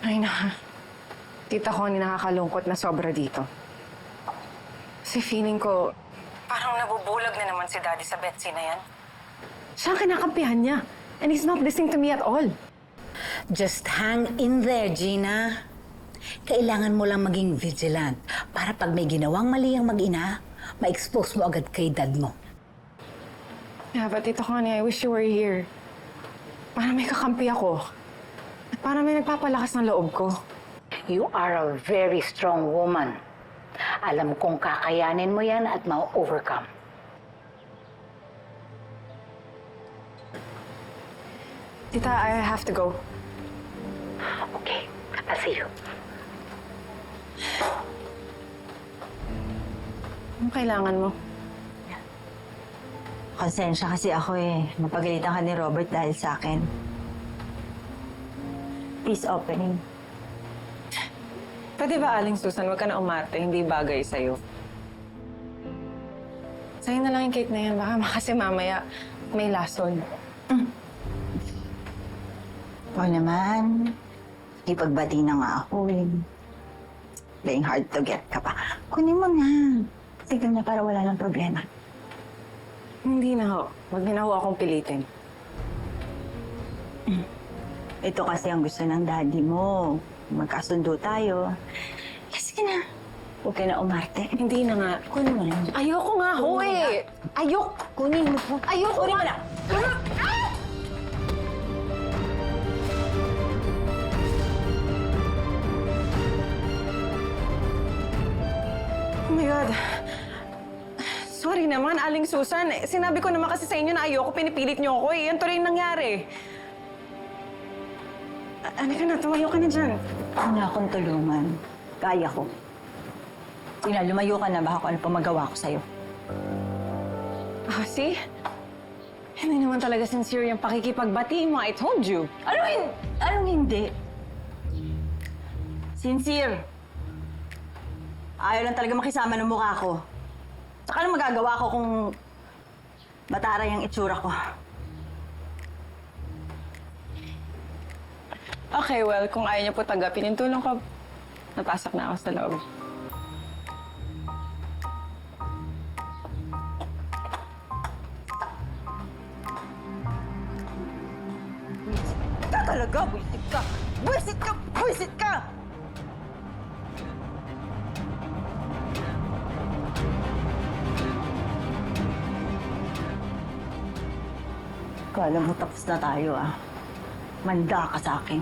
Ay na, tita ko ni nakakalungkot na sobra dito. Kasi feeling ko, parang nabubulag na naman si Daddy sa Betsy na yan. Siya ang kinakampihan niya. And he's not listening to me at all. Just hang in there, Gina. Kailangan mo lang maging vigilant para pag may ginawang mali ang mag-ina, ma-expose mo agad kay dad mo. Yeah, but Tito Connie, I wish you were here. Para may kakampi ako. At para may nagpapalakas ng loob ko. You are a very strong woman. Alam kong kakayanin mo yan at ma-overcome. Tita, I have to go. Okay, I'll see you. Anong kailangan mo? Konsensya kasi ako Napagalitan ka ni Robert dahil sa akin. Peace opening. Pwede ba, Aling Susan, wag ka na umarte. Hindi bagay sa'yo. Sa'yo na lang yung cake na yan. Baka kasi mamaya may lason. Oo naman. Ipagbati na nga ako Playing hard to get ka pa. Kunin mo na. Tignan niya para wala lang problema. Hindi na ho. Wag niyo na ho akong pilitin. Ito kasi ang gusto ng daddy mo. Magkasundo tayo. Sige na. Huwag ka na umarte. Hindi na nga. Kunin mo na. Ayoko nga ho eh. Ayok. Kunin mo po. Ayoko Kunin mo nga. na. Oh my God. Sorry naman, Aling Susan. Sinabi ko naman kasi sa inyo na ayoko, pinipilit niyo ako eh. Yan tuloy yung nangyari. Ano ka na? Tumayo ka na dyan. Wala akong tulungan. Kaya ko. Tina, lumayo ka na. Baka kung ano pa magawa ko sa'yo. Ah, see? Hindi naman talaga sincere yung pakikipagbati mo. I told you. Anong hindi? Sincere. Ayaw lang talaga makisama ng mukha ko. Saka ano magagawa ko kung mataray ang itsura ko? Okay, well, kung ayaw niyo po tanggapin yung tulong ko, napasok na ako sa loob. Ka talaga, buisit ka! Buisit ka! Buisit ka! Kala mo tapos na tayo Manda ka sa akin.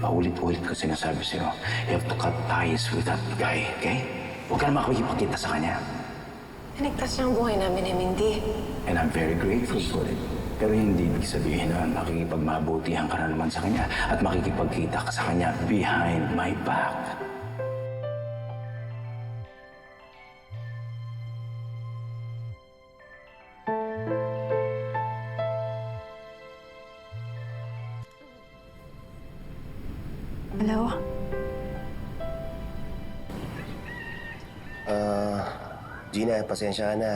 Paulit-ulit ko sinasabi sa'yo, you have to cut ties with that guy, okay? Huwag ka na makikipagkita sa kanya. Tinigtas niya ang buhay namin ni Mindy. And I'm very grateful for it. Pero hindi ibig sabihin na makikipagmabutihan ka na naman sa kanya at makikipagkita ka sa kanya behind my back. Hello? Gina, pasensya ka na.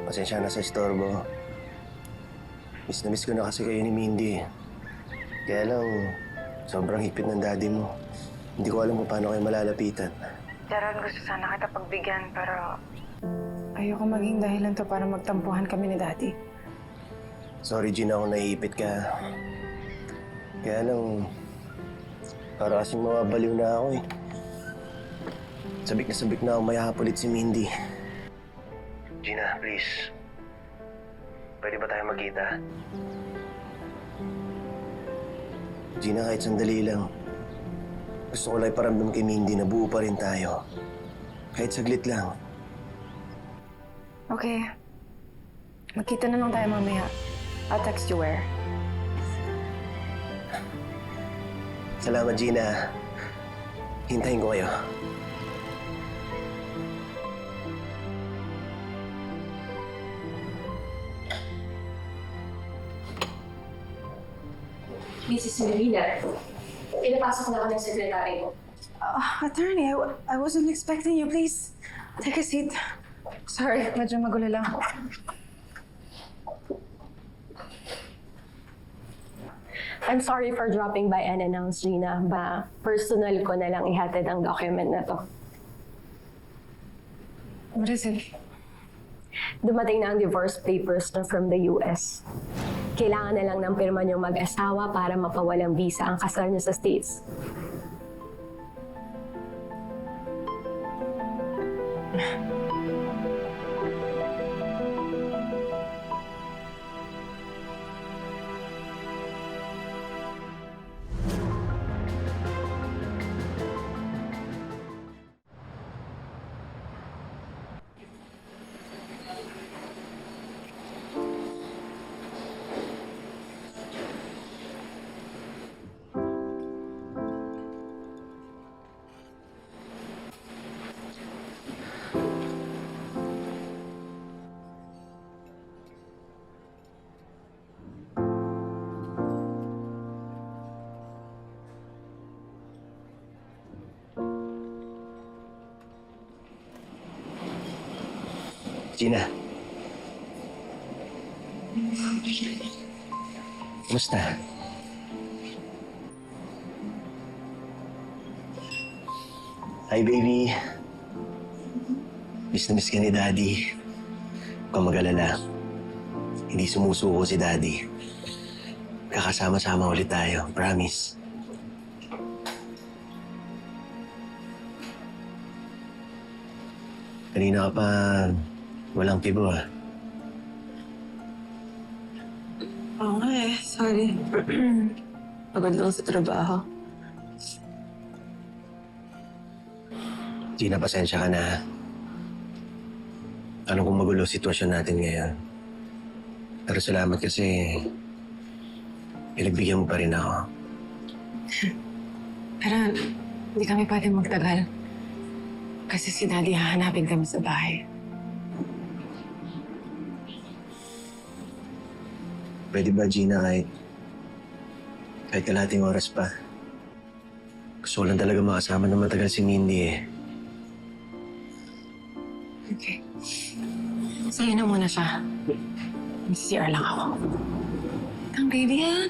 Pasensya na sa istorbo. Miss na miss ko na kasi kayo ni Mindy. Kaya lang, sobrang higpit ng daddy mo. Hindi ko alam kung paano kayo malalapitan. Gerald, gusto sana kita pagbigyan, pero ayoko maging dahilan to para magtampuhan kami ni Daddy. Sorry, Gina, kung naiipit ka. Kaya lang, para kasing mawabaliw na ako sabik na ako mayahapulit si Mindy. Gina, please. Pwede ba tayo magkita? Gina, kahit sandali lang. Gusto ko lang iparamdam kay Mindy na buo pa rin tayo. Kahit saglit lang. Okay. Magkita na lang tayo mamaya. I'll text you where. Salamat, Gina. Hintayin ko kayo. Mrs. Medina, pinapasok na ako ng sekretary mo. Attorney, I wasn't expecting you. Please, take a seat. Sorry, medyo magulo lang. I'm sorry for dropping by unannounced, Gina. Personal ko na lang ihatid ang document na to. What is it? Dumating na ang divorce papers na from the US. Kailangan na lang ng pirma niyong mag-asawa para mapawalang visa ang kasal niyo sa States. Gina. Kumusta? Hi, baby. Miss na miss ka ni Daddy. Huwag kang mag-alala. Hindi sumusuko si Daddy. Kakasama-sama ulit tayo. Promise. Kanina ka pa walang tibo, ah. Oo nga eh. Sorry. Pagod lang sa trabaho. Gina, pasensya ka na. Alam kong magulo sitwasyon natin ngayon. Pero salamat kasi pinagbigyan mo pa rin ako. Pero hindi kami pwede magtagal. Kasi si Daddy hahanapin kami sa bahay. Pwede ba, Gina, kahit kalahating oras pa? Gusto ko lang talaga makasama na matagal si Mindy, eh. Okay. Sa'yo na muna siya. Mag-CR lang ako. Ang baby yan.